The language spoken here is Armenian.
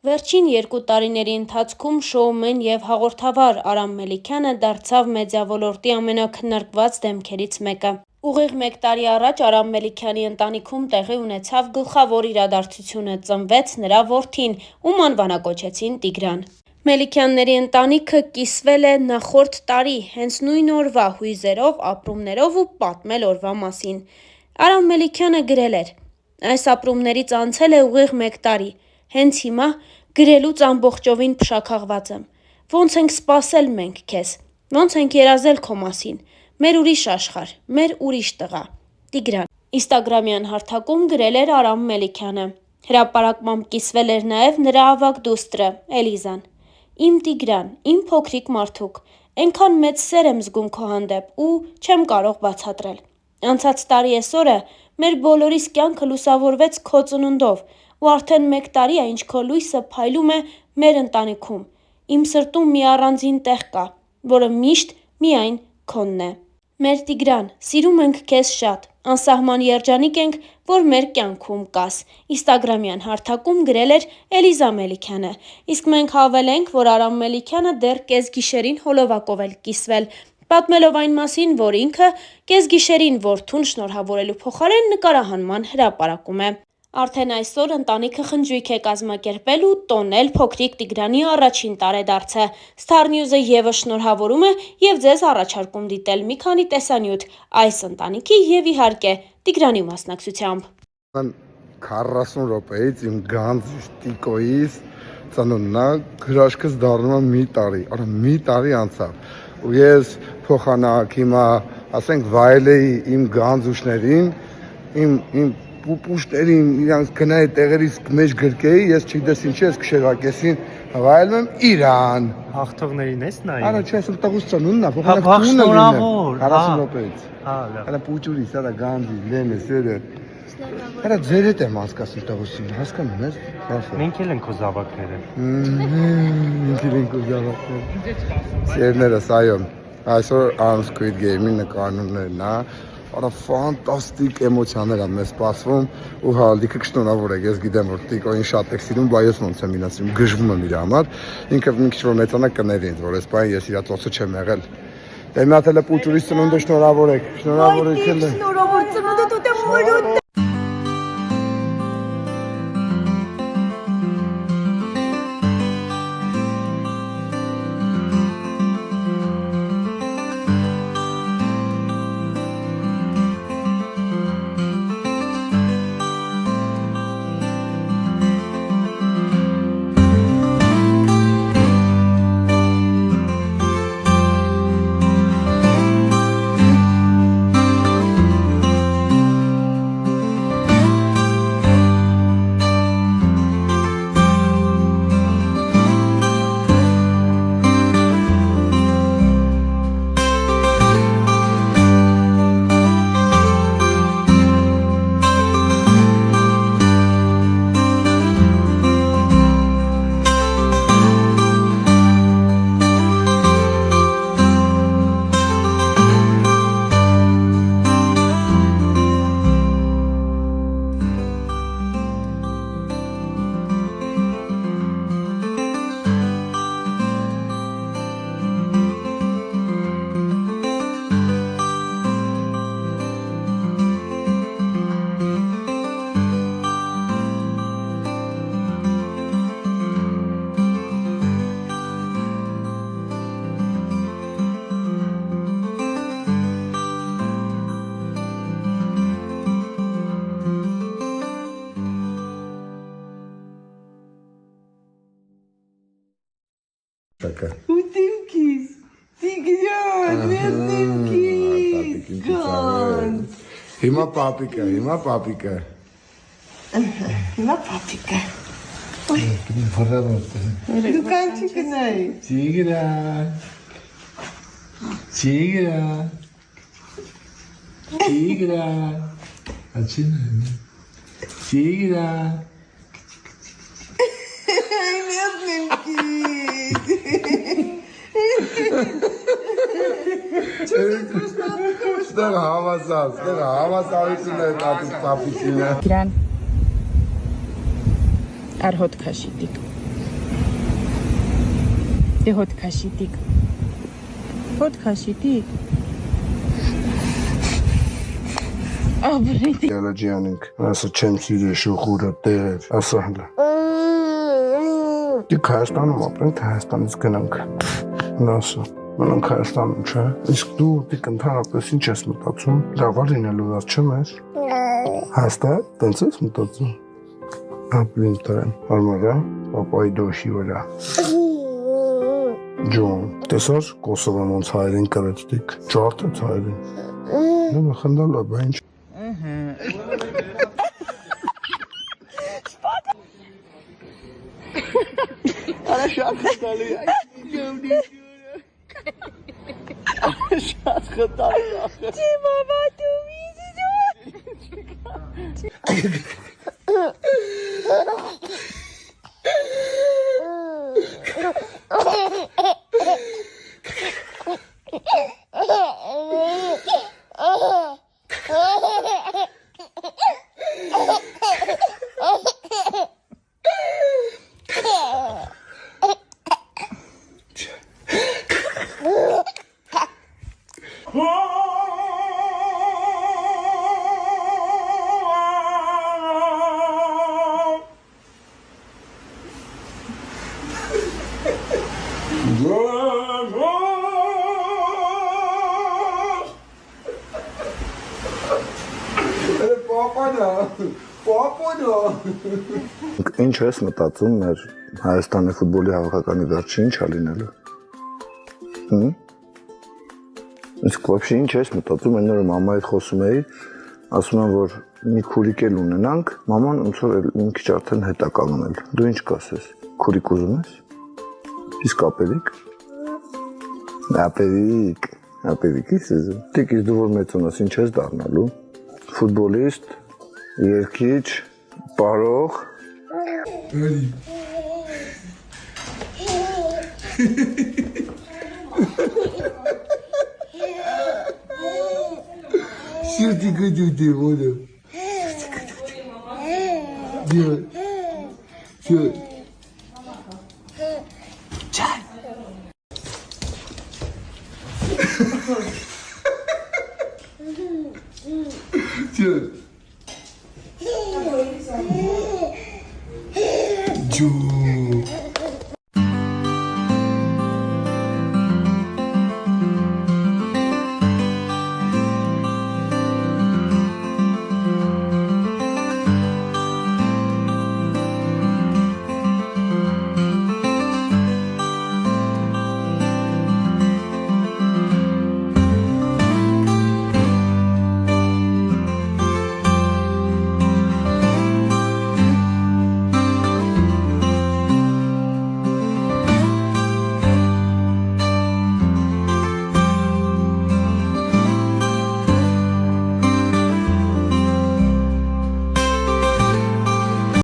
Վերջին 2 տարիների ընթացքում շոումեն և հաղորդավար Արամ Մելիքյանը դարձավ մեդիա ոլորտի ամենաքննարկված դեմքերից մեկը։ Ուղիղ 1 տարի առաջ Արամ Մելիքյանի ընտանիքում տեղի ունեցավ գլխավոր իրադարձությունը՝ ծնվեց նրա որդին, ում անվանակոչեցին Տիգրան։ Մելիքյանների ընտանիքը կիսվել է նախորդ տարի, հենց նույն օրվա հույզերով, ապրումներով ու պատմել օրվա մասին։ Արամ Մելիքյանը գրել էր. «Այս ապրումներից անցել է ուղիղ 1 տարի, հենց հիմա գրելուց ամբողջովին փշաքաղված եմ։ Ոնց ենք սպասել մենք քեզ, ոնց ենք երազել քո մասին, մեր ուրիշ աշխարհ, մեր ուրիշ տղա։ Տիգրան»։ Ինստագրամյան հարթակում գրել էր Արամ Մելիքյանը։ Հրապարակմամբ կիսվել էր նաև նրա ավագ դուստրը՝ Էլիզան։ «Իմ Տիգրան, իմ փոքրիկ մարդուկ, էնքան մեծ սեր եմ զգում քո հանդեպ ու չեմ կարող բացատրել։ Անցած տարի էս օրը մեր բոլորիս կյանքը լուսավորվեց քո ծնունդով ու արդեն 1 տարի է, ինչ քո լույսը փայլում է մեր ընտանիքում։ Իմ սրտում մի առանձին տեղ կա, որը միշտ միայն քոնն է։ Մեր Տիգրան, սիրում ենք քեզ շատ, անսահման երջանիկ ենք, որ մեր կյանքում կաս»։ Ինստագրամյան հարթակում գրել էր Էլիզա Մելիքյանը, իսկ մենք հավելենք, որ Արամ Մելիքյանը դեռ կեսգիշերին հոլովակով էլ կիսվել, պատմելով այն մասին, որ ինքը կեսգիշերին որդուն շնորհավորելու փոխարեն նկարահանման հրապարակում է։ Արդեն այսօր ընտանիքը խնջույք է կազմակերպել ու տոնել փոքրիկ Տիգրանի առաջին տարեդարձը։ Star News-ը ևս շնորհավորում է և ձեզ առաջարկում դիտել մի քանի տեսանյութ այս ընտանիքի և իհարկե Տիգրանի մասնակցությամբ։ 40 րոպեից իմ գանձ տիկոյից ծնունդն է, հրաշքս դառնում է մի տարի, արա մի տարի անցավ ու ես փոխանակ հիմա ասենք վայելեի իմ գանձուշներին, իմ պուպուշներին, իրանց գնայի տեղերից մեջ գրկեի, ես չգիտես ինչի ես քշերակեսին վայելում եմ Իրան։ Հաղթողներին ես նայում։ Արա չես տղուս ծնունդն է, փոխանակ տունը լինեմ 40 րոպեից։ Արա պուճուրից, արա գանձի, լեմը, սերը։ Արա ձեր հետ եմ հասկացում տղուսին, հասկանում ես։ Մենք էլ ենք քո զավակները։ Մենք էլ ենք քո զավակները։ Սերներս, այո, այսօր Squid Game-ի նկարումներն է։ Արա ֆանտաստիկ էմոցիաներ են մեզ սպասվում ու հա լիքը շնորհավոր եք, ես գիտեմ որ տիկոին շատ եք սիրում, բայց ես ոնց եմ իրան սիրում, գժվում եմ իր համար, ինքը մի քիչ որ մեծանա կների ինձ, որ այս բանը ես իր ծոցը չեմ եղել։ Դե մի հատ էլ պուճուրից ծնունդը շնորհավոր եք, շնորհավոր եք էլ։ Շնորհավոր ծնունդը դու դեմ մորոտ։ Ուտինքիս, Տիգրան, վերնինքիս, գանձ։ Հիմա պապիկը։ Հիմա պապիկը։ Դու կան չի գնայի։ Տիգրան։ Տիգրան։ Տիգրան։ Ացին։ Տիգրան։ Ստեղ հավասարություն է տատուս պապիկինը։ Տիգրան, արհոտ քաշի դիք։ Դե հոտ քաշիտիկ։ Հոտ քաշիտիկ։ Աբրիդի։ Յալաջյանինք, ասա չեմ սիրել շուխուրը տեղեր, ասա հլը։ Դիք Հայաստանում ապրենք, Հայաստանից գնանք։ Ասա, մնանք Հայաստանում, չէ։ Իսկ դու դիք ընդհանրապես ինչ ես մտածում։ Լավ լինելու դար չեմ ես։ Հաստատ, տենց ես մտածում։ Ապրին տրեն, արմարա, պապայի դոշի վրա։ Ջոն, տեսար Կոսովոն ոնց հայերին կրեց դիք, ջարդեց հայերին։ Նույնը խնդալա, բա ինչ։ Արա շատ խտալի, այս գովնի շուրը։ Շատ խտալի ախը։ Չի բաբա դու Ինչ ես մտածում մեր Հայաստանի ֆուտբոլի հավաքականի վերջը ինչ է լինելու։ Իսկ вообще ինչ ես մտածում, այն օրը մամայի հետ խոսում էի, ասում եմ որ մի քուրիկ էլ ունենանք, մաման ոնց որ մի քիչ արդեն հետ է կանգնել։ Դու ինչ կասես։ Քուրիկ ուզում ես։ Իսկ ապերիկ։ Ապերիկի սեզը։ Տիկից դու որ մեծանաս ինչ ես դառնալու։ Ֆուտբոլիստ, երգիչ, պարող։ Էլի։ Սիրտի գդուտի որը։ Դիո։ Դիո։ Չայ։ Դիո։ Ջու։